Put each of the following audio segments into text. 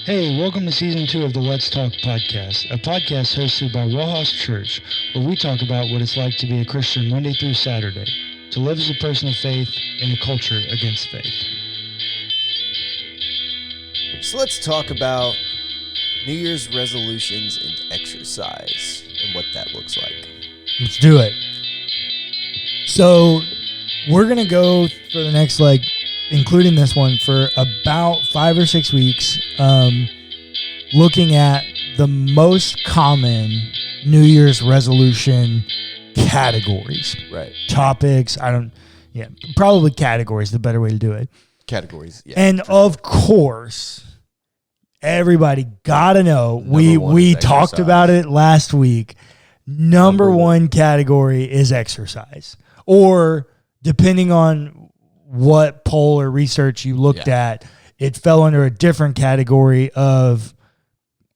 Hey, welcome to Season 2 of the Let's Talk podcast, a podcast hosted by WellHouse Church, where we talk about what it's like to be a Christian Monday through Saturday, to live as a person of faith in a culture against faith. So let's talk about New Year's resolutions and exercise and what that looks like. Let's do it. So we're going to go for the next, including this one, for about 5 or 6 weeks, looking at the most common New Year's resolution categories. Right. Topics. Probably categories, the better way to do it. Categories, yeah. And of course, everybody got to know, we talked about it last week. Number one category is exercise. Or depending on what poll or research you looked at, it fell under a different category of,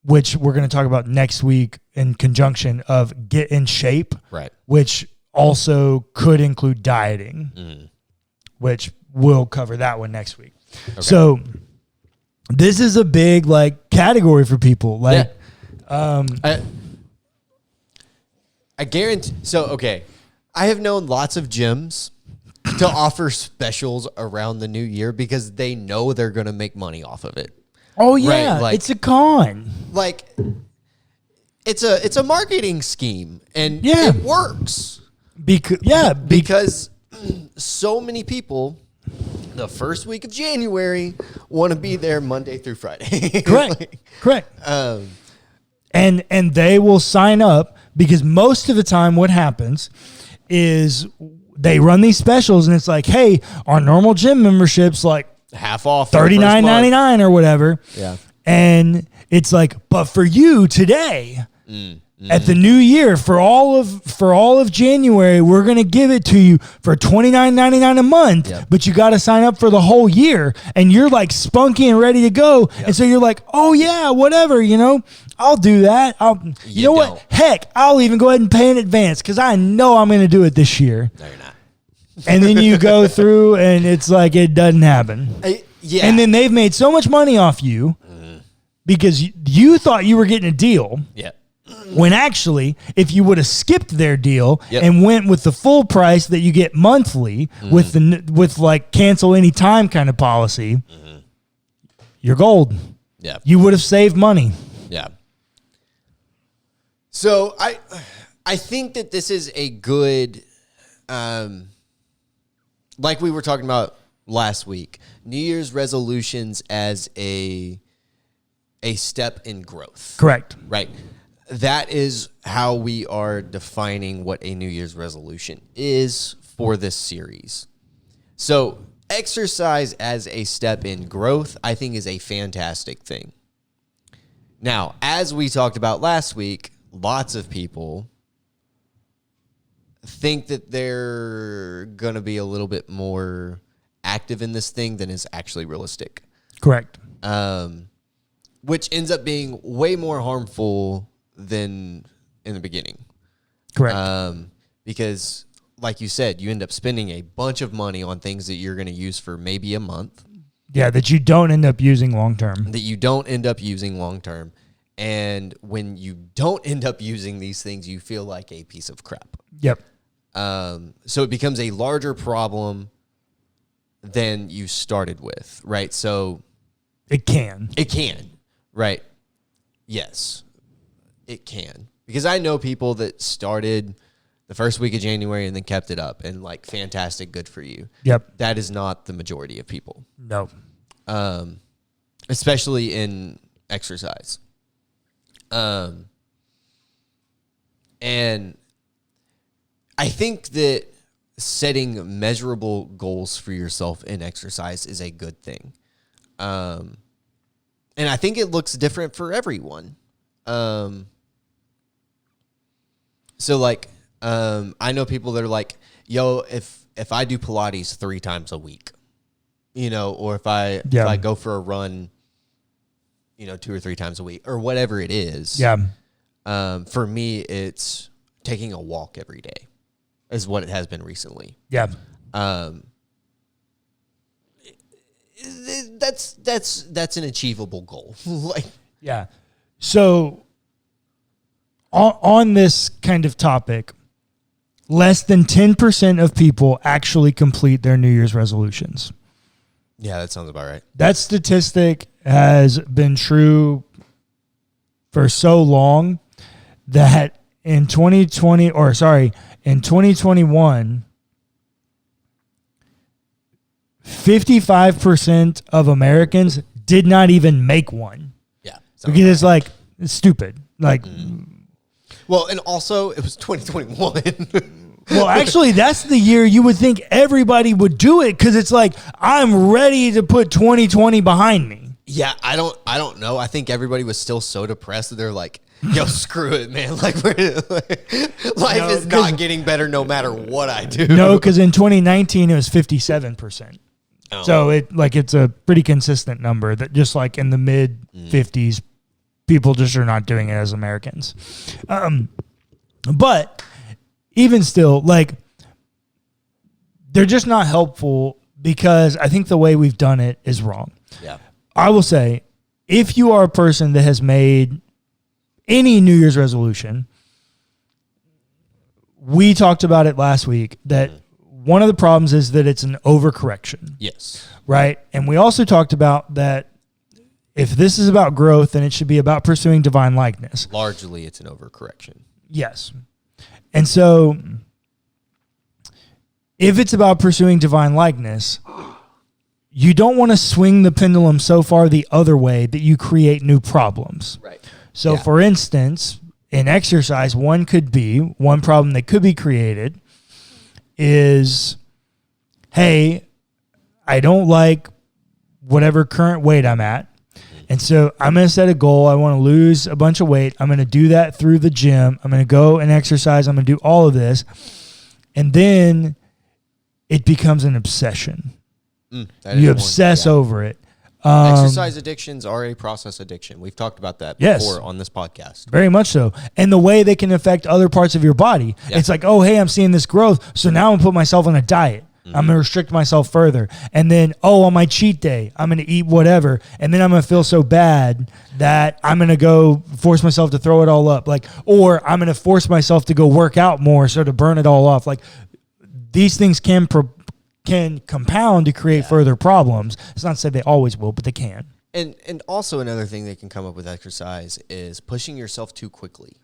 which we're going to talk about next week in conjunction of get in shape, right? Which also could include dieting, which we'll cover that one next week. Okay. So this is a big category for people. I guarantee. So, okay. I have known lots of gyms to offer specials around the new year because they know they're going to make money off of it. Oh yeah, right? It's a con. It's a marketing scheme, and it works. Because so many people the first week of January want to be there Monday through Friday. Correct. And they will sign up because most of the time what happens is they run these specials and it's like, hey, our normal gym membership's half off, $39.99 or whatever. Yeah. And it's like, but for you today, at the new year, for all of January, we're gonna give it to you for $29.99 a month. Yep. But you got to sign up for the whole year, and you're spunky and ready to go. Yep. And so you're like, oh yeah, whatever, I'll do that. You know what? Heck, I'll even go ahead and pay in advance because I know I'm gonna do it this year. No, you're not. And then you go through, and it's like it doesn't happen. And then they've made so much money off you because you thought you were getting a deal. Yeah. When actually, if you would have skipped their deal and went with the full price that you get monthly with cancel any time kind of policy, you're gold. Yeah. You would have saved money. Yeah. So I think that this is a good, like we were talking about last week, New Year's resolutions as a step in growth. Correct. Right. That is how we are defining what a New Year's resolution is for this series. So exercise as a step in growth, I think, is a fantastic thing. Now, as we talked about last week, lots of people think that they're going to be a little bit more active in this thing than is actually realistic. Correct. Which ends up being way more harmful than in the beginning. Correct. Because, like you said, you end up spending a bunch of money on things that you're going to use for maybe a month. Yeah, that you don't end up using long term. And when you don't end up using these things, you feel like a piece of crap. Yep. So it becomes a larger problem than you started with, right? So it can, right? Yes, it can. Because I know people that started the first week of January and then kept it up, and fantastic, good for you. Yep. That is not the majority of people. No. Especially in exercise. And I think that setting measurable goals for yourself in exercise is a good thing. And I think it looks different for everyone. So I know people that are like, yo, if I do Pilates 3 times a week, or if I go for a run, 2 or 3 times a week or whatever it is. Yeah. For me, it's taking a walk every day is what it has been recently. Yeah. That's an achievable goal. Like, yeah. So on this kind of topic, less than 10% of people actually complete their New Year's resolutions. yeah, that sounds about right. That statistic has been true for so long that in 2021, 55% of Americans did not even make one. Yeah. Because it's like, it's stupid. Like, well, and also it was 2021. well, actually, that's the year you would think everybody would do it because it's like, I'm ready to put 2020 behind me. Yeah, I don't know. I think everybody was still so depressed that they're like, yo, screw it, man. Like, life is not getting better no matter what I do. No, because in 2019, it was 57%. Oh. So it's a pretty consistent number that just like in the mid 50s, people just are not doing it as Americans. But even still, like, they're just not helpful because I think the way we've done it is wrong. Yeah. I will say, if you are a person that has made any New Year's resolution, we talked about it last week that one of the problems is that it's an overcorrection. Yes. Right? And we also talked about that if this is about growth, then it should be about pursuing divine likeness. Largely, it's an overcorrection. Yes. And so if it's about pursuing divine likeness, you don't want to swing the pendulum so far the other way that you create new problems. Right. So, for instance, in exercise, one problem that could be created is, hey, I don't like whatever current weight I'm at. And so I'm going to set a goal. I want to lose a bunch of weight. I'm going to do that through the gym. I'm going to go and exercise. I'm going to do all of this. And then it becomes an obsession. You obsess over it. Exercise addictions are a process addiction. We've talked about that before on this podcast. Very much so. And the way they can affect other parts of your body. Yeah. It's like, oh, hey, I'm seeing this growth. So now I'm going to put myself on a diet. I'm going to restrict myself further. And then, on my cheat day, I'm going to eat whatever. And then I'm going to feel so bad that I'm going to go force myself to throw it all up. Or I'm going to force myself to go work out more so to burn it all off. Like, these things can compound to create further problems. It's not to say they always will, but they can. And also another thing that can come up with exercise is pushing yourself too quickly.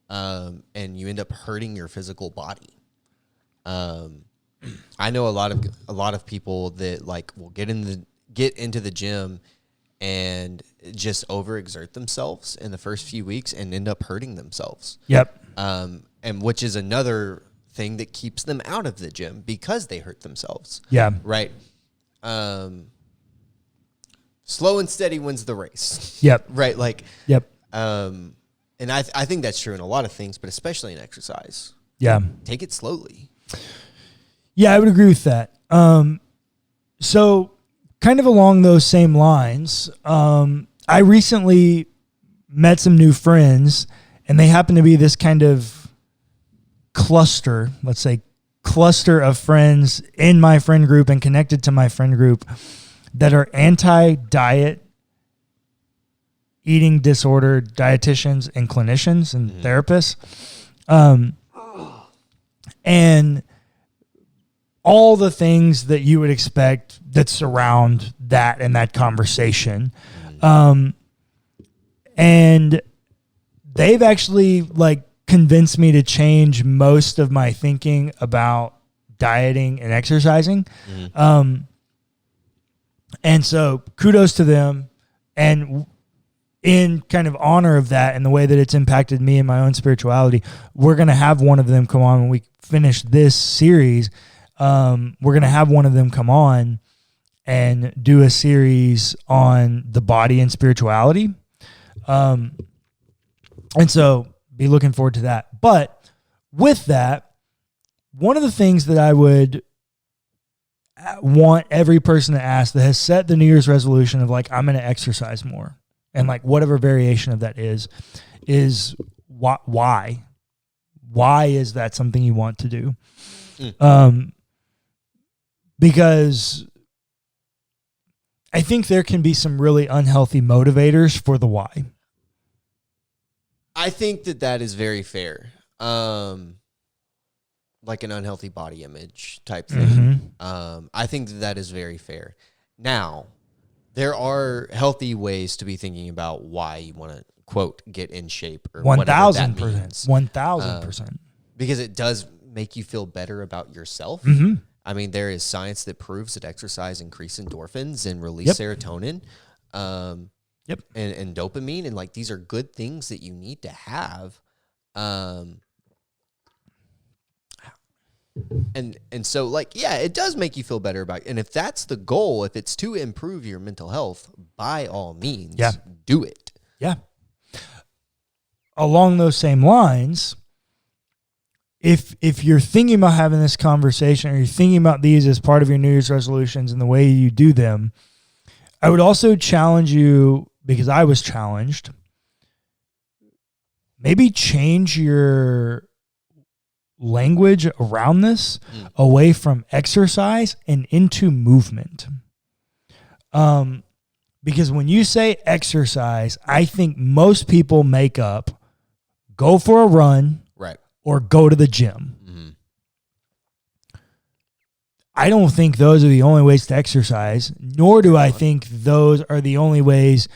And you end up hurting your physical body. I know a lot of people that will get into the gym and just overexert themselves in the first few weeks and end up hurting themselves. Yep. And which is another thing that keeps them out of the gym because they hurt themselves. Yeah. Right. Slow and steady wins the race. Yep. Right. Yep. And I think that's true in a lot of things, but especially in exercise. Yeah. Take it slowly. Yeah, I would agree with that. So kind of along those same lines, I recently met some new friends and they happen to be this kind of cluster of friends in my friend group and connected to my friend group that are anti-diet, eating disorder dietitians and clinicians and therapists. And all the things that you would expect that surround that and that conversation. And they've actually convinced me to change most of my thinking about dieting and exercising. And so kudos to them. And in kind of honor of that and the way that it's impacted me and my own spirituality, we're going to have one of them come on when we finish this series. We're going to have one of them come on and do a series on the body and spirituality. And so be looking forward to that. But with that, one of the things that I would want every person to ask that has set the New Year's resolution of I'm going to exercise more and whatever variation of that is why? Why is that something you want to do? Because I think there can be some really unhealthy motivators for the why. I think that is very fair. Like an unhealthy body image type thing. I think that is very fair. Now, there are healthy ways to be thinking about why you want to, quote, get in shape or 1,000%. 1,000%. Because it does make you feel better about yourself. I mean, there is science that proves that exercise increases endorphins and release serotonin and dopamine. And like, these are good things that you need to have. And so, like, yeah, it does make you feel better about it. And if that's the goal, if it's to improve your mental health, by all means, do it. Yeah. Along those same lines, if you're thinking about having this conversation or you're thinking about these as part of your New Year's resolutions and the way you do them, I would also challenge you, because I was challenged, maybe change your language around this away from exercise and into movement. Because when you say exercise, I think most people make up go for a run or go to the gym. I don't think those are the only ways to exercise, nor do I think those are the only ways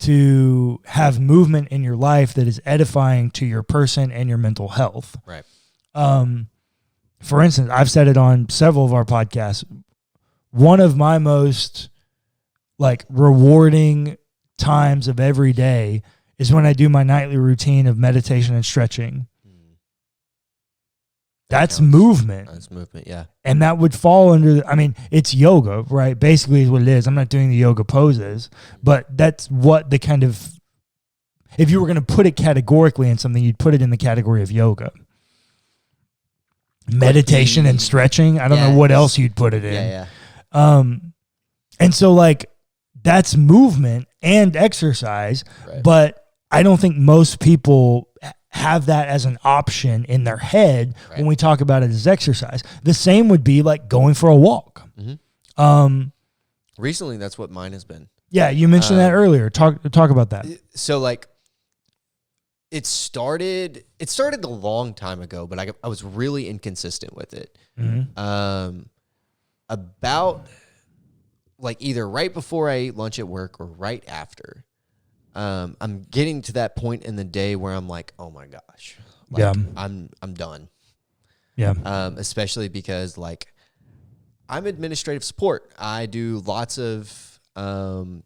to have movement in your life that is edifying to your person and your mental health. Right. For instance, I've said it on several of our podcasts. One of my most rewarding times of every day is when I do my nightly routine of meditation and stretching. That's movement. That's movement, yeah. And that would fall under, it's yoga, right? Basically is what it is. I'm not doing the yoga poses, but that's what the kind of, if you were going to put it categorically in something, you'd put it in the category of yoga. Meditation and stretching. I don't know what else you'd put it in. Yeah. And so that's movement and exercise, but I don't think most people have that as an option in their head when we talk about it as exercise. The same would be like going for a walk. Recently, that's what mine has been. Yeah, you mentioned that earlier. Talk about that. So it started a long time ago, but I was really inconsistent with it. About either right before I ate lunch at work or right after. I'm getting to that point in the day where I'm like, oh my gosh, I'm done. Yeah. Especially because I'm administrative support. I do lots of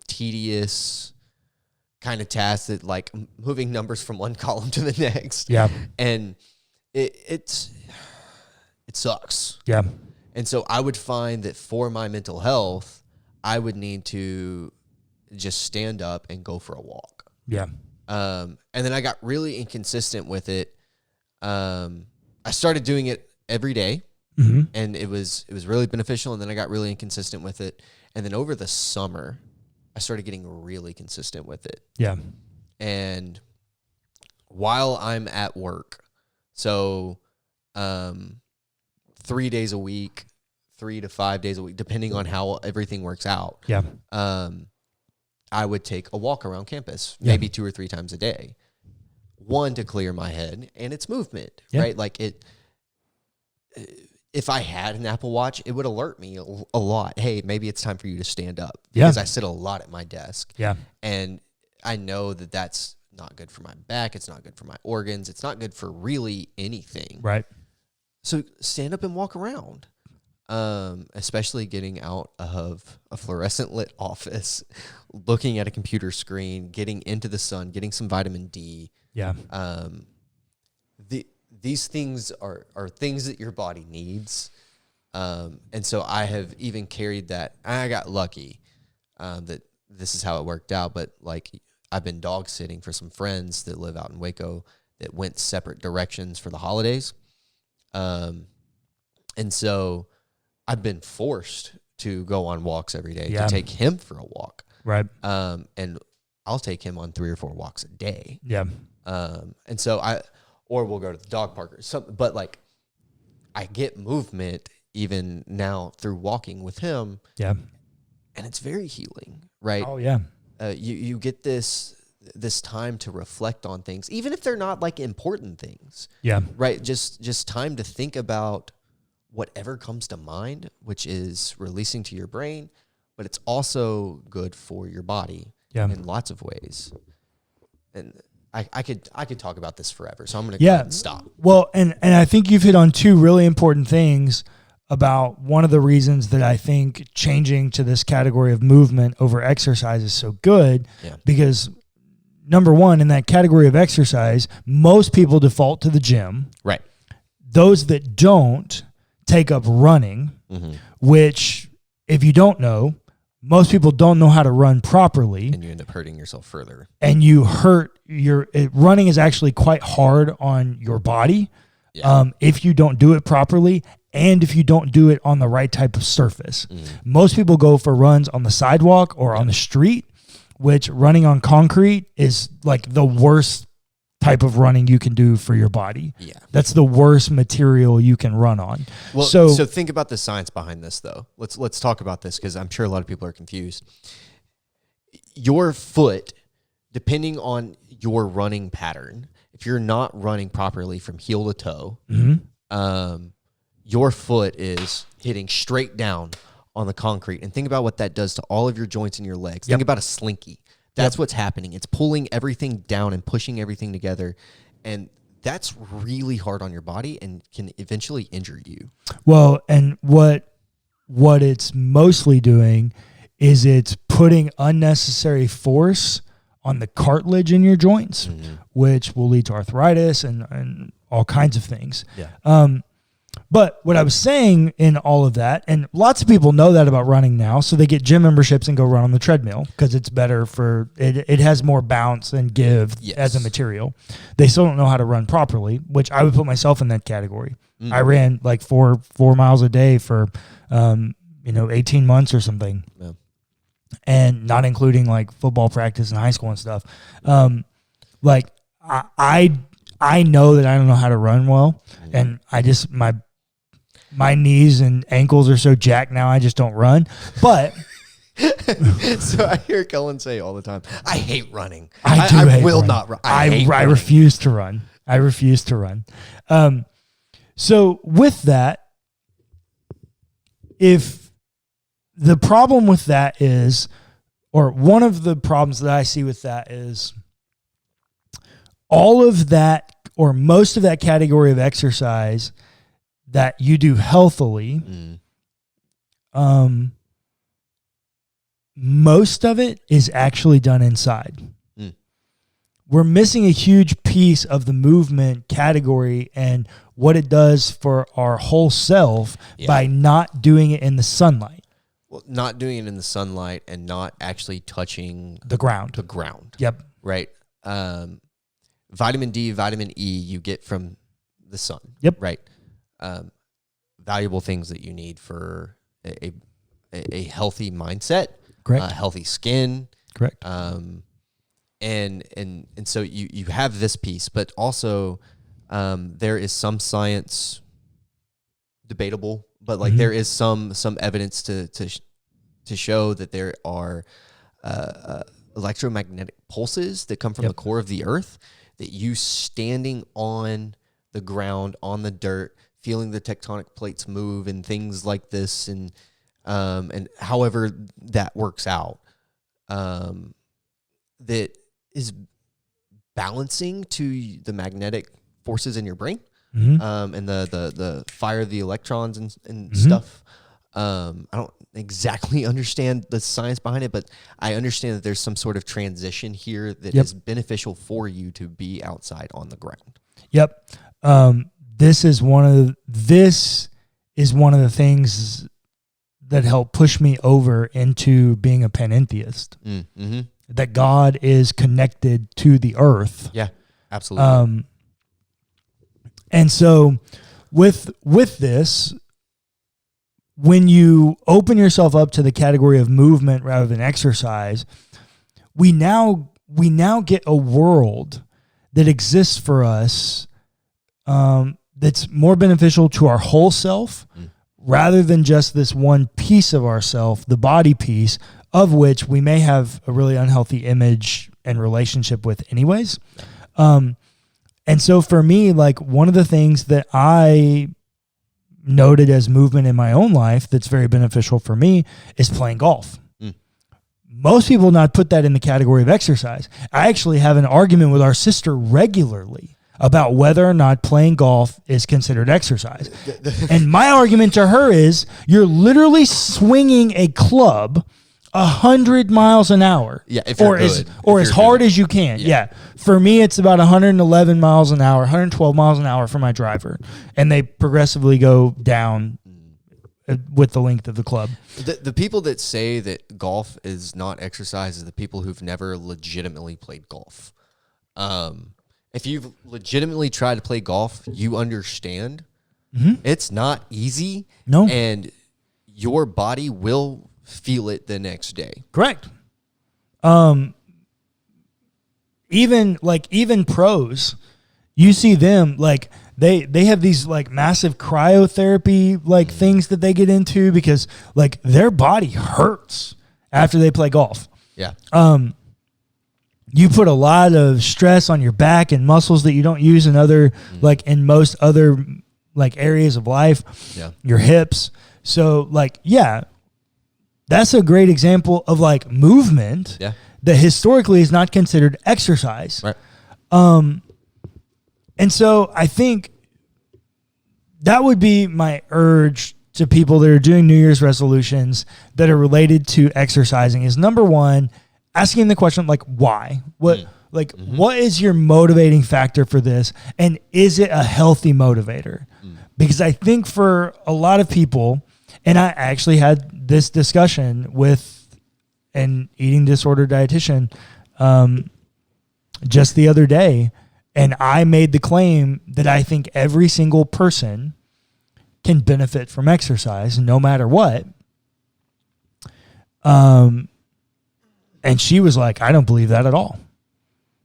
tedious kind of tasks that moving numbers from one column to the next. Yeah. And it sucks. Yeah. And so I would find that for my mental health, I would need to just stand up and go for a walk. Yeah. And then I got really inconsistent with it. I started doing it every day, and it was really beneficial. And then I got really inconsistent with it. And then over the summer, I started getting really consistent with it. Yeah. And while I'm at work, so 3 days a week, 3 to 5 days a week, depending on how everything works out. Yeah. I would take a walk around campus, maybe 2 or 3 times a day. One, to clear my head, and it's movement, right? If I had an Apple Watch, it would alert me a lot. Hey, maybe it's time for you to stand up. Because I sit a lot at my desk. Yeah. And I know that that's not good for my back. It's not good for my organs. It's not good for really anything. Right. So stand up and walk around. Especially getting out of a fluorescent lit office, looking at a computer screen, getting into the sun, getting some vitamin D. Yeah. These things are things that your body needs. And so I have even carried that. I got lucky that this is how it worked out. But I've been dog sitting for some friends that live out in Waco that went separate directions for the holidays. And so I've been forced to go on walks every day to take him for a walk. Right. And I'll take him on 3 or 4 walks a day. Yeah. And so or we'll go to the dog park or something. But I get movement even now through walking with him. Yeah. and it's very healing, right? Oh yeah. You get this time to reflect on things, even if they're not like important things. Yeah. Right. Just time to think about whatever comes to mind, which is releasing to your brain, but it's also good for your body in lots of ways. And I could talk about this forever, so I'm going to go ahead and stop. Well, and I think you've hit on two really important things about one of the reasons that I think changing to this category of movement over exercise is so good, because number one, in that category of exercise, most people default to the gym. Right. Those that don't take up running, which, if you don't know, most people don't know how to run properly. And you end up hurting yourself further. And you hurt running is actually quite hard on your body if you don't do it properly and if you don't do it on the right type of surface. Most people go for runs on the sidewalk or on the street, which running on concrete is like the worst type of running you can do for your body. Yeah. That's the worst material you can run on. Well, so think about the science behind this though. Let's talk about this, because I'm sure a lot of people are confused. Your foot, depending on your running pattern, if you're not running properly from heel to toe, your foot is hitting straight down on the concrete. And think about what that does to all of your joints in your legs. Think about a slinky. That's what's happening. It's pulling everything down and pushing everything together. And that's really hard on your body and can eventually injure you. Well, and what it's mostly doing is it's putting unnecessary force on the cartilage in your joints, which will lead to arthritis and all kinds of things. Yeah. But what I was saying in all of that, and lots of people know that about running now, so they get gym memberships and go run on the treadmill because it's better for it. It has more bounce and give as a material. They still don't know how to run properly, which I would put myself in that category. I ran like four miles a day for 18 months or something. Yeah. And not including like football practice in high school and stuff. Like I know that I don't know how to run well, and I just my knees and ankles are so jacked now I just don't run. But so I hear Cullen say all the time, "I hate running. I will not run. I refuse to run. I refuse to run." So with that, if the problem with that is, or one of the problems that I see with that is, all of that or most of that category of exercise that you do healthily, most of it is actually done inside. We're missing a huge piece of the movement category and what it does for our whole self by not doing it in the sunlight. Well, not doing it in the sunlight and not actually touching the ground. Yep. Right. Vitamin D, vitamin E you get from the sun. Yep. Right. Valuable things that you need for a healthy mindset. Correct. Healthy skin. Correct. And so you have this piece, but also there is some science, debatable, but like there is some evidence to show that there are electromagnetic pulses that come from the core of the earth, that you standing on the ground, on the dirt, feeling the tectonic plates move and things like this, and however that works out, that is balancing to the magnetic forces in your brain, and the fire of the electrons and stuff. I don't exactly understand the science behind it, but I understand that there's some sort of transition here that is beneficial for you to be outside on the ground. Yep. This is one of the things that helped push me over into being a panentheist. That God is connected to the earth. Yeah, absolutely. And so with this, when you open yourself up to the category of movement rather than exercise, we now get a world that exists for us that's more beneficial to our whole self rather than just this one piece of ourself, the body piece, of which we may have a really unhealthy image and relationship with anyways. And so for me, like one of the things that I noted as movement in my own life that's very beneficial for me is playing golf. Most people not put that in the category of exercise. I actually have an argument with our sister regularly about whether or not playing golf is considered exercise. And my argument to her is you're literally swinging a club 100 miles an hour. Yeah, if you're or as hard as you can. Yeah. For me, it's about 111 miles an hour, 112 miles an hour for my driver. And they progressively go down with the length of the club. The people that say that golf is not exercise is the people who've never legitimately played golf. If you've legitimately tried to play golf, you understand it's not easy. No. And your body will feel it the next day. Correct. Even pros, you see them like they have these like massive cryotherapy like things that they get into because like their body hurts after they play golf. Yeah. You put a lot of stress on your back and muscles that you don't use in other like in most other like areas of life. Yeah. Your hips. So like, yeah, that's a great example of like movement that historically is not considered exercise. Right. And so I think that would be my urge to people that are doing New Year's resolutions that are related to exercising is number one, asking the question like, why? What is your motivating factor for this? And is it a healthy motivator? Because I think for a lot of people, and I actually had this discussion with an eating disorder dietitian just the other day, and I made the claim that I think every single person can benefit from exercise no matter what. And she was like, I don't believe that at all.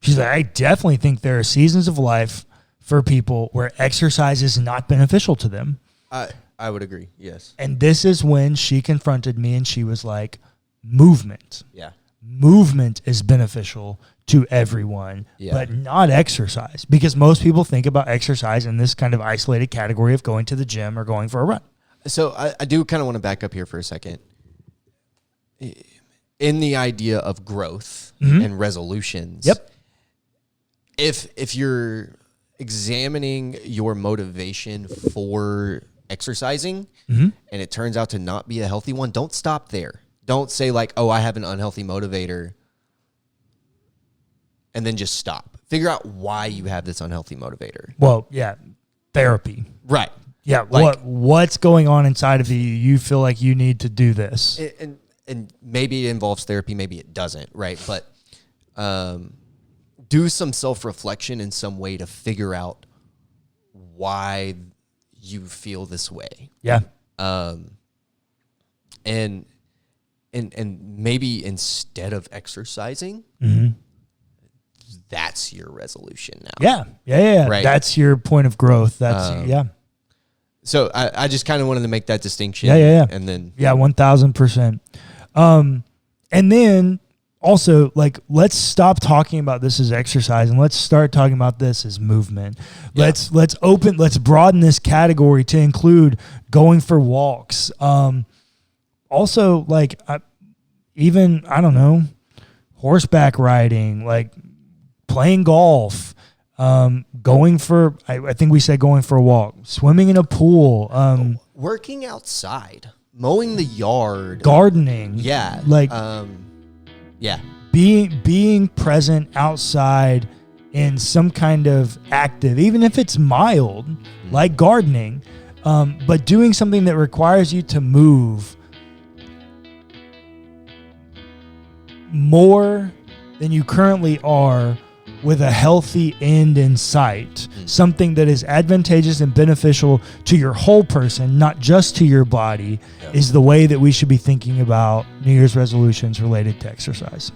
She's like, I definitely think there are seasons of life for people where exercise is not beneficial to them. I would agree, yes. And this is when she confronted me and she was like, movement. Yeah. Movement is beneficial to everyone, but not exercise. Because most people think about exercise in this kind of isolated category of going to the gym or going for a run. So I do kind of want to back up here for a second. In the idea of growth and resolutions, if you're examining your motivation for exercising and it turns out to not be a healthy one, don't stop there. Don't say like, oh, I have an unhealthy motivator and then just stop. Figure out why you have this unhealthy motivator. Well, yeah, therapy. Right. Yeah, like, what's going on inside of you? You feel like you need to do this. And maybe it involves therapy, maybe it doesn't, right? But do some self-reflection in some way to figure out why you feel this way. Yeah. And maybe instead of exercising, that's your resolution now. Yeah. Right. That's your point of growth. That's So I just kind of wanted to make that distinction. Yeah. And then 1000%. And then also like, let's stop talking about this as exercise and let's start talking about this as movement. Yeah. Let's broaden this category to include going for walks. Also like, I don't know, horseback riding, like playing golf, going for, I think we said going for a walk, swimming in a pool, working outside, mowing the yard, gardening. Yeah. Like, being present outside in some kind of active, even if it's mild, like gardening, but doing something that requires you to move more than you currently are with a healthy end in sight, something that is advantageous and beneficial to your whole person, not just to your body, is the way that we should be thinking about New Year's resolutions related to exercise.